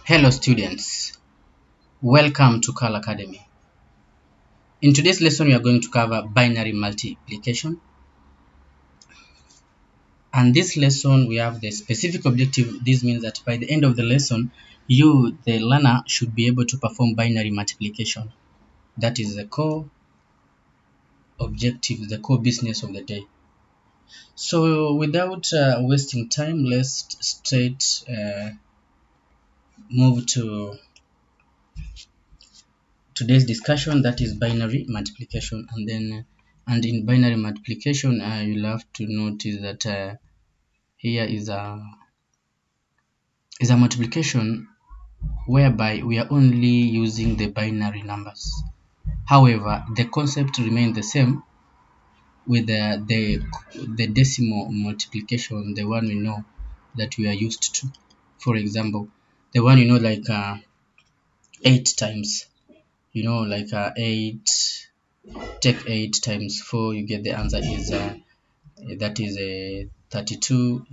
Hello students, welcome to Carl Academy. In today's lesson we are going to cover binary multiplication, and this lesson we have the specific objective. This means that by the end of the lesson you, the learner, should be able to perform binary multiplication. That is the core objective, the core business of the day. So without wasting time, let's straight move to today's discussion, that is binary multiplication. And in binary multiplication you'll have to notice that here is a multiplication whereby we are only using the binary numbers. However, the concept remains the same with the decimal multiplication, the one we know that we are used to. For example, the one like 8 times, like 8. Take 8 times 4, you get the answer is that is a 32.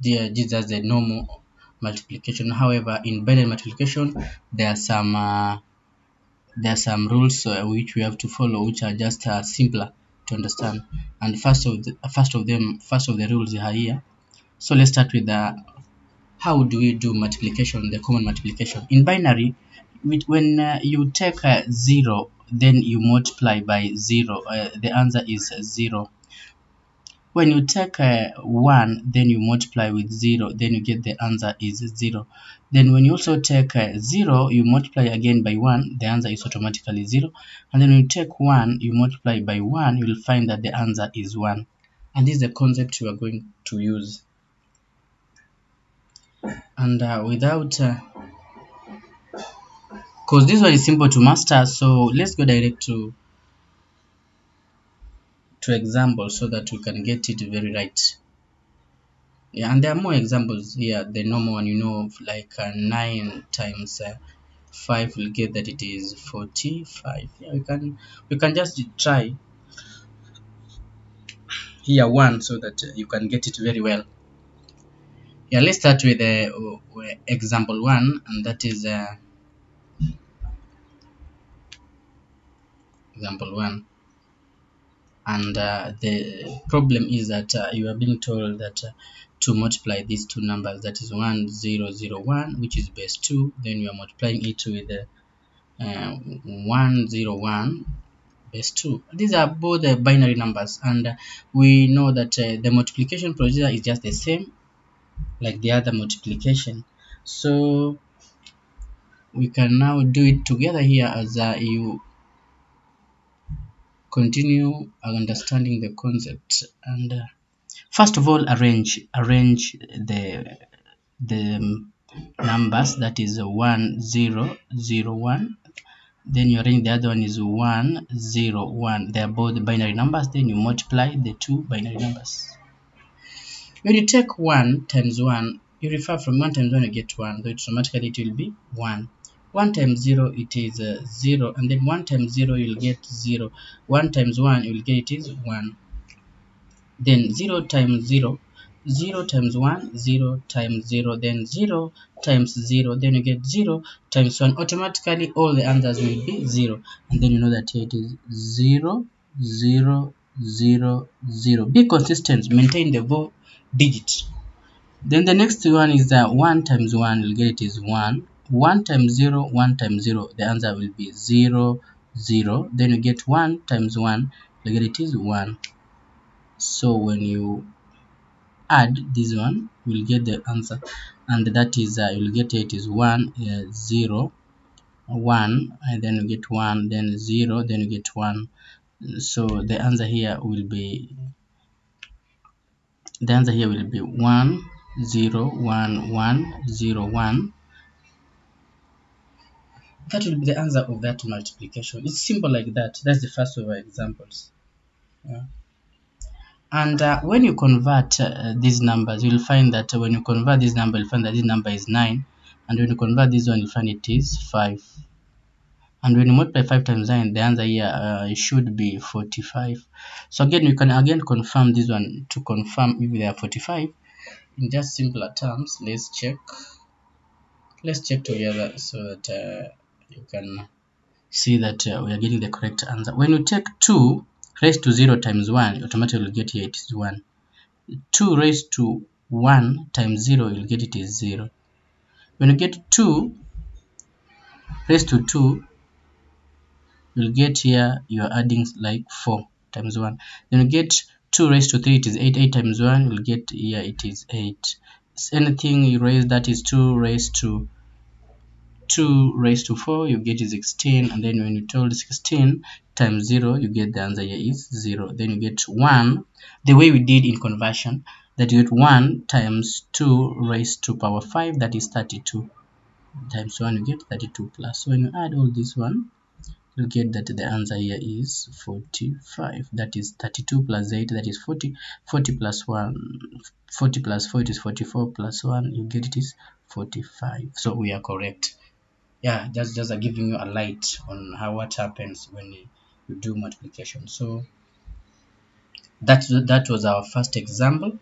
This is the normal multiplication. However, in binary multiplication there are some rules which we have to follow, which are just simpler to understand. And first of the rules are here. So let's start with how do we do multiplication, the common multiplication in binary. When you take 0, then you multiply by 0, the answer is 0. When you take 1, then you multiply with 0, then you get the answer is 0. Then when you also take 0, you multiply again by 1, the answer is automatically 0. And then when you take 1, you multiply by 1, you will find that the answer is 1. And this is the concept you are going to use. And without because this one is simple to master, so let's go direct to example so that we can get it very right. Yeah, and there are more examples here. The normal one, like 9 times 5 will get that it is 45. Yeah, we can just try here 1 so that you can get it very well. Yeah, let's start with example 1, and that is example 1. And the problem is that you are being told that to multiply these two numbers, that is 1001, which is base 2, then you are multiplying it with 101 base 2. These are both binary numbers, and we know that the multiplication procedure is just the same like the other multiplication. So we can now do it together here as you continue understanding the concept. And first of all, arrange the numbers, that is 1001. Then you arrange the other one is 101. They are both binary numbers. Then you multiply the two binary numbers. When you take 1 times 1, you refer from 1 times 1, you get 1, so automatically it will be 1. 1 times 0, it is 0, and then 1 times 0, you'll get 0. 1 times 1, you'll get it is 1. Then 0 times 0, 0 times 1, 0 times 0, then 0 times 0, then you get 0 times 1. Automatically all the answers will be 0, and then you know that here it is 0, 0, 0, 0. Be consistent, maintain the 4 digits. Then the next one is that 1 times 1, you'll get it is 1. 1 times 0, 1 times 0, the answer will be 0, 0. Then you get 1 times 1, you get it is 1. So when you add this one, you will get the answer, and that is you'll get it is 1, 0, 1, and then you get 1, then 0, then you get 1. So the answer here will be 1, 0, 1, 1, 0, 1. That will be the answer of that multiplication. It's simple like that. That's the first of our examples. Yeah. And when you convert these numbers, you'll find that when you convert this number, you'll find that this number is 9. And when you convert this one, you'll find it is 5. And when you multiply 5 times 9, the answer here should be 45. So again, you can confirm this one to confirm if they are 45. In just simpler terms, let's check. Let's check together so that you can see that we are getting the correct answer. When you take 2 raised to 0 times 1, automatically you'll get here it is 1. 2 raised to 1 times 0, you'll get it is 0. When you get 2 raised to 2, you'll get here you are adding like 4 times 1. Then you get 2 raised to 3, it is 8. 8 times 1, you'll get here it is 8. So anything you raise that is 2 raised to 4, you get is 16, and then when you told 16 times 0, you get the answer here is 0. Then you get 1, the way we did in conversion, that you get 1 times 2 raised to power 5, that is 32, times 1 you get 32 plus. So when you add all this one, you get that the answer here is 45. That is 32 plus 8, that is 40. 40 plus 1, 40 plus 4, it is 44 plus 1, you get it is 45. So we are correct. Yeah, just giving you a light on how what happens when you do multiplication. So that was our first example.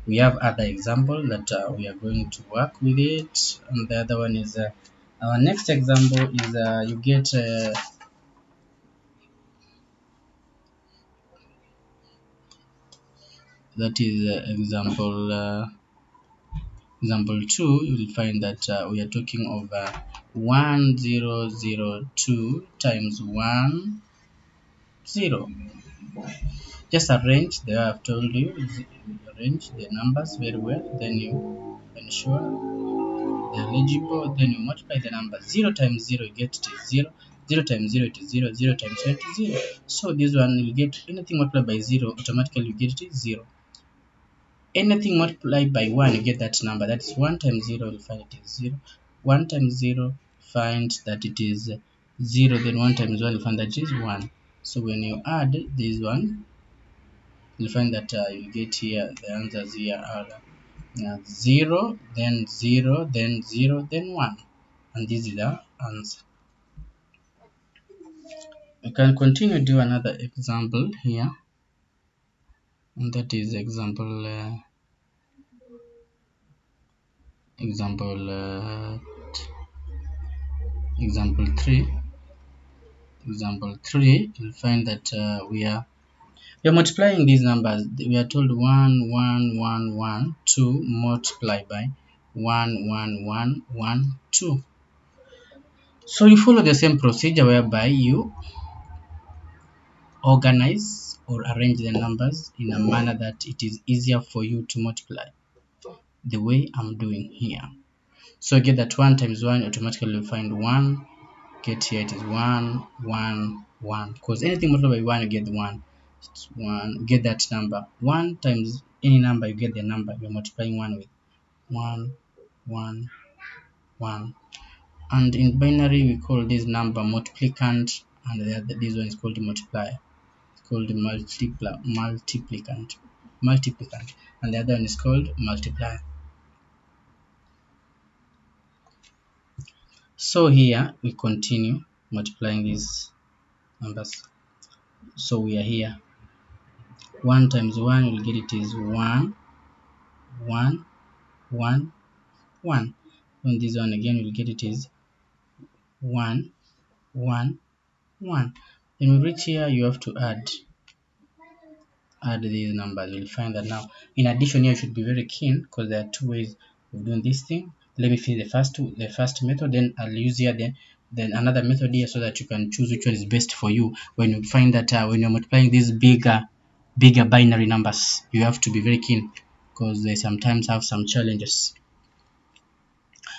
We have other example that we are going to work with it, and the other one is our next example is you get that is example 2. You will find that we are talking of 1002 times 1 0. Just arrange the way I've told you, arrange the numbers very well, then you ensure they're legible, then you multiply the numbers. 0 times 0 you get it is 0, 0 times 0 it is 0, 0 times 1 it is 0. So this one you get anything multiplied by 0, automatically you get it is 0. Anything multiplied by 1, you get that number. That is 1 times 0, you'll find it is 0. 1 times 0, find that it is 0, then 1 times 1, you'll find that it is 1. So when you add this one, you'll find that you get here the answers here are 0, then 0, then 0, then 1, and this is the answer. We can continue do another example here, and that is example example 3. Example 3, you'll find that we are multiplying these numbers. We are told 1 1 1 1 2 multiply by 1 1 1 1 2. So you follow the same procedure whereby you organize or arrange the numbers in a manner that it is easier for you to multiply, the way I'm doing here. So get that 1 times 1, automatically you find 1. Get here it is 1 1 1, because anything multiplied by 1 you get the 1. It's 1, get that number. 1 times any number, you get the number you're multiplying 1 with. 1 1 1. And in binary we call this number multiplicand, and this one is called the multiplier. It's called the multiplicand, and the other one is called multiplier. So here we continue multiplying these numbers. So we are here 1 times 1, you'll get it is 1 1 1 1. On this one again, you'll get it is 1 1 1. When we reach here, you have to add these numbers. You'll find that now in addition here you should be very keen, because there are two ways of doing this thing. Let me finish the first method, then I'll use here then another method here, so that you can choose which one is best for you. When you find that when you're multiplying these bigger binary numbers, you have to be very keen, because they sometimes have some challenges.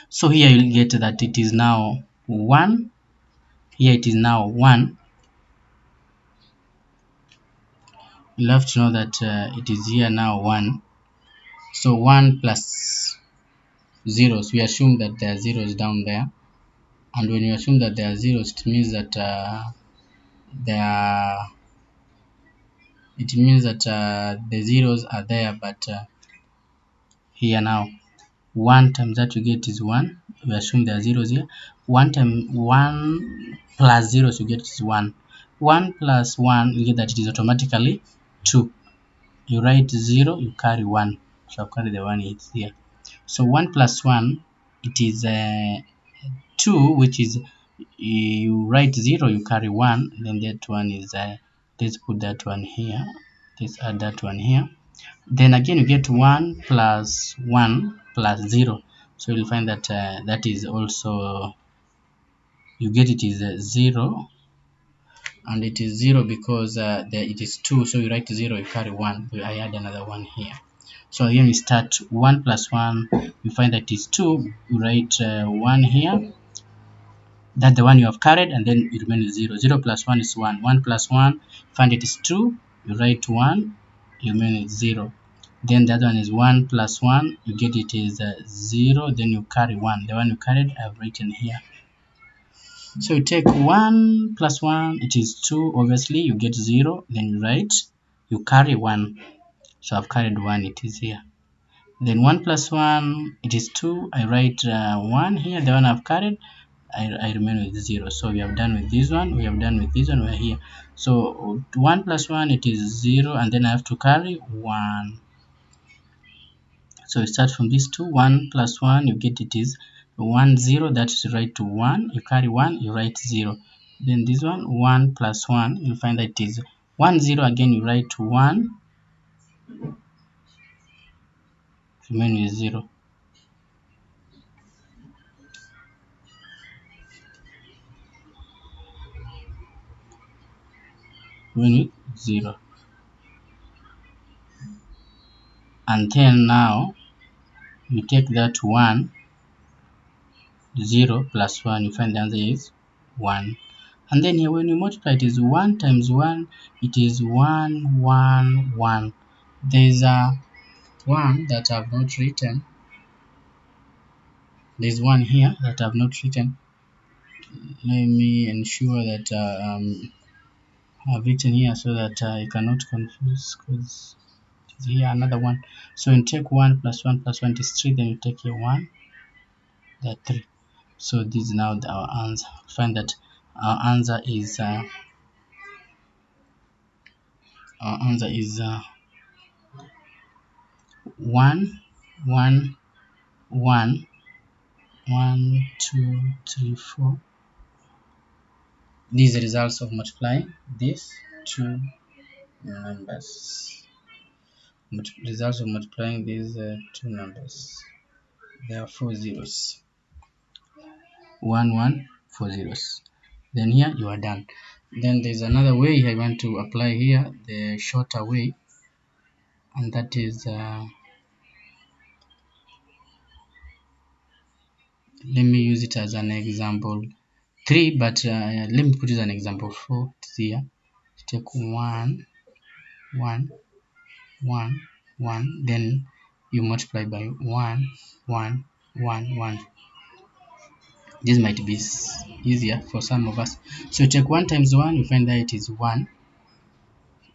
So here you'll get that it is now 1. Here it is now 1. You'll have to know that it is here now 1. So 1 plus zeros, we assume that there are zeros down there, and when you assume that there are zeros, it means that the zeros are there, but here now 1 times that you get is 1. We assume there are zeros here. 1 times 1 plus zeros you get is 1. 1 plus 1, you get that it is automatically 2. You write 0, you carry 1, so carry the 1 here. So 1 plus 1 it is 2, which is you write 0, you carry 1, then that one is let's put that one here, let's add that one here. Then again you get 1 plus 1 plus 0, so you'll find that that is also, you get it is 0, and it is 0 because it is 2, so you write 0, you carry 1, I add another 1 here. So again we start 1 plus 1, you find that is 2, you write 1 here, that's the one you have carried, and then it remains 0. 0 plus 1 is 1. 1 plus 1, find it is 2, you write 1, you remain 0. Then the other one is 1 plus 1, you get it is 0, then you carry 1. The one you carried, I've written here. So you take 1 plus 1, it is 2, obviously, you get 0, then you write, you carry 1. So I've carried 1, it is here. Then 1 plus 1, it is 2, I write 1 here, the one I've carried, I remain with 0. So we have done with this one, we have done with this one, we're here. So 1 plus 1, it is 0, and then I have to carry 1. So you start from this 2, 1 plus 1, you get it is 1, 0, that is right to 1, you carry 1, you write 0. Then this one, 1 plus 1, you find that it is 1, 0, again you write 1, remain with 0. Remain with 0. And then now, you take that 1, 0 plus 1, you find the answer is 1. And then here when you multiply, it is 1 times 1, it is 1, 1, 1. There's a 1 that I've not written. There's one here that I've not written. Let me ensure that I've written here so that I cannot confuse, because here another one. So you take 1 plus 1 plus 1 is 3, then you take here 1, that 3. So this is now our answer. Find that our answer is 1, 1, 1, 1, 2, 3, 4. These are the results of multiplying these two numbers. Results of multiplying these two numbers. There are 4 zeros. 1, 1, 4 zeros. Then here you are done. Then there's another way I want to apply here, the shorter way, and that is let me use it as an example 3, but let me put it as an example 4 here. Take 1, 1, 1, 1, then you multiply by 1, 1, 1, 1. This might be easier for some of us. So you take 1 times 1, you find that it is 1.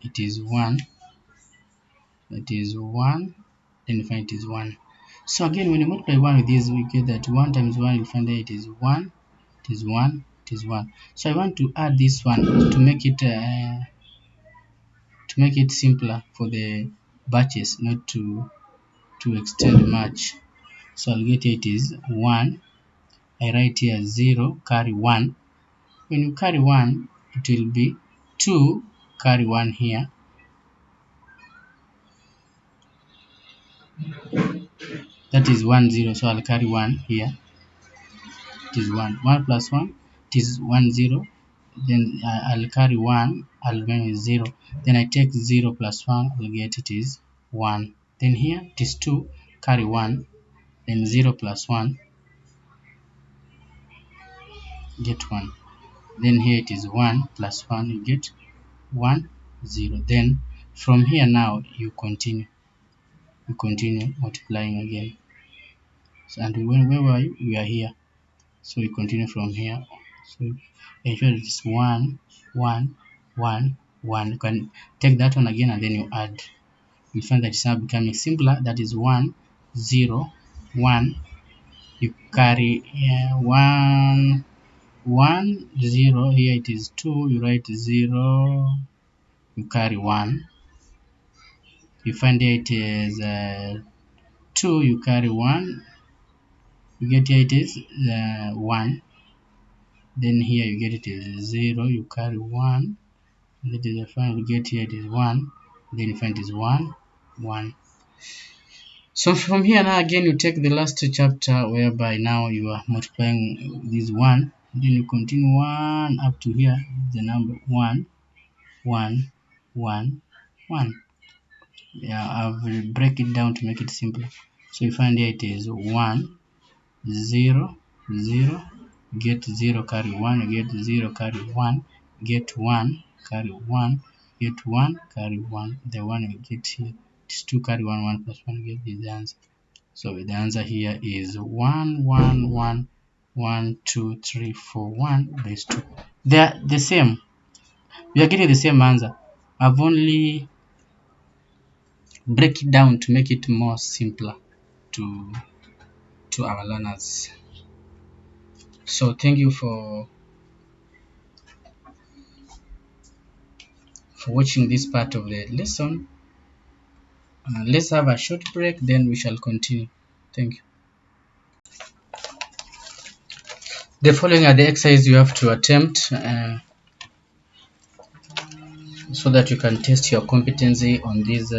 It is 1. It is 1. Then you find it is 1. So again, when you multiply 1 with this, we get that 1 times 1, you find that it is 1. It is 1. It is 1. So I want to add this one to make it simpler for the batches, not to extend much. So I'll get it is 1. I write here 0, carry 1. When you carry 1, it will be 2, carry 1 here. That is 1, 0, so I'll carry 1 here. It is 1. 1 plus 1, it is 1, 0. Then I'll carry 1, I'll remain with 0. Then I take 0 plus 1, I'll get it is 1. Then here it is 2, carry 1. Then 0 plus 1, get 1. Then here it is 1 plus 1, you get 1, 0. Then from here now you continue multiplying again. So, and where were you? We are here. So we continue from here. So ensure it is 1, 1, 1, 1. You can take that one again and then you add. You find that it's now becoming simpler. That is 1, 0, 1. You carry 1, 1, 0. Here it is 2. You write 0. You carry 1. You find it is 2. You carry 1. You get here it is 1. Then here you get it is 0. You carry 1. That is the final. You get here it is 1. Then you find it is 1, 1. So from here now again you take the last chapter whereby now you are multiplying this 1. Then you continue 1 up to here. The number 1, 1, 1, 1. Yeah, I will break it down to make it simpler. So you find here it is 1, 0, 0, get 0, carry 1, get 0, carry 1, get 1, carry 1, get 1, carry 1. The 1 you get here is 2, carry 1, 1 plus 1, get the answer. So the answer here is 1, 1, 1, 1, 2, 3, 4, 1 base 2. They are the same. We are getting the same answer. I've only break it down to make it more simpler to our learners. So thank you for watching this part of the lesson. Let's have a short break, then we shall continue. Thank you. The following are the exercises you have to attempt so that you can test your competency on this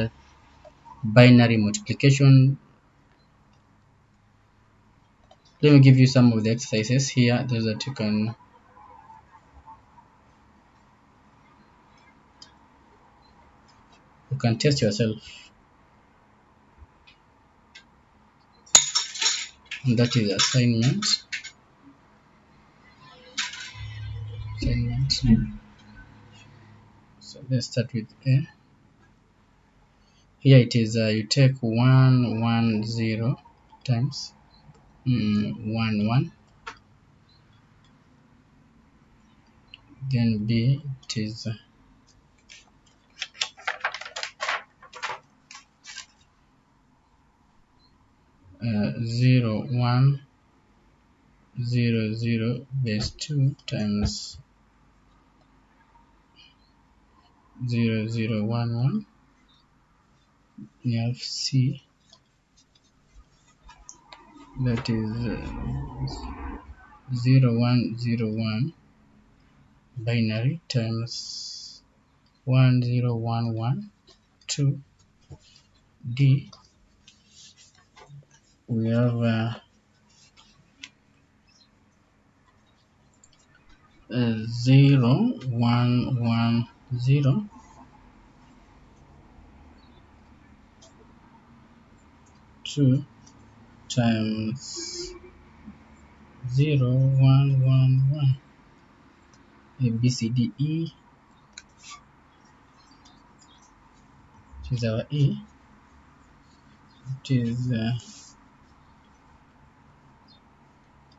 binary multiplication. Let me give you some of the exercises here, those that you can test yourself. And that is assignment. So let's start with A. Here it is you take 1, 1, 0 times 1, 1. Then B it is 0, 1, 0, 0 base 2 times 0, 0, 1, 1. You have C, that is 0, 1, 0, 1 binary times 1, 0, 1, 1, 2. D, we have 0, 1, 1, 0 2 times 0, 1, 1, 1. A, B, C, D, E, which is our A. It is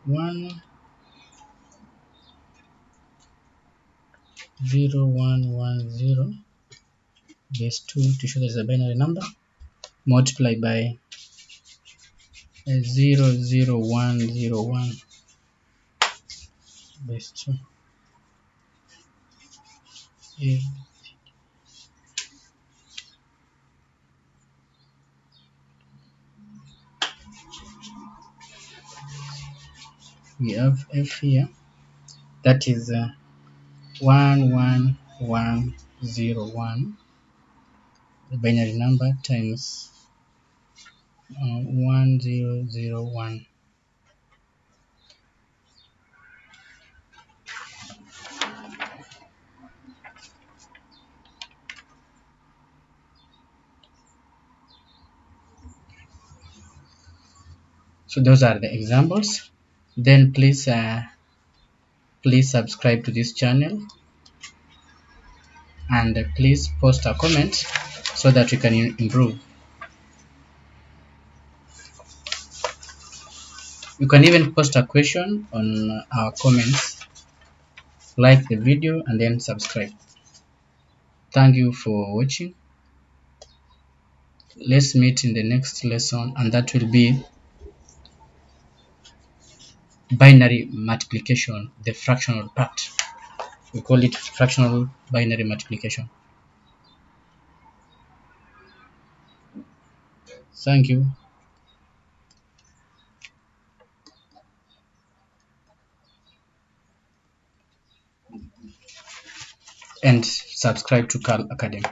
1, 0, 1, 1, 0 base 2 to show that it's a binary number, multiplied by 0, 0, 1, 0, 1 base 2. A, we have F here, that is 1, 1, 1, 0, 1, the binary number, times 1, 0, 0, 1. So those are the examples. Then please subscribe to this channel, and please post a comment so that we can improve. You can even post a question on our comments, like the video, and then subscribe. Thank you for watching. Let's meet in the next lesson, and that will be binary multiplication, the fractional part. We call it fractional binary multiplication. Thank you. and subscribe to Carl Academy.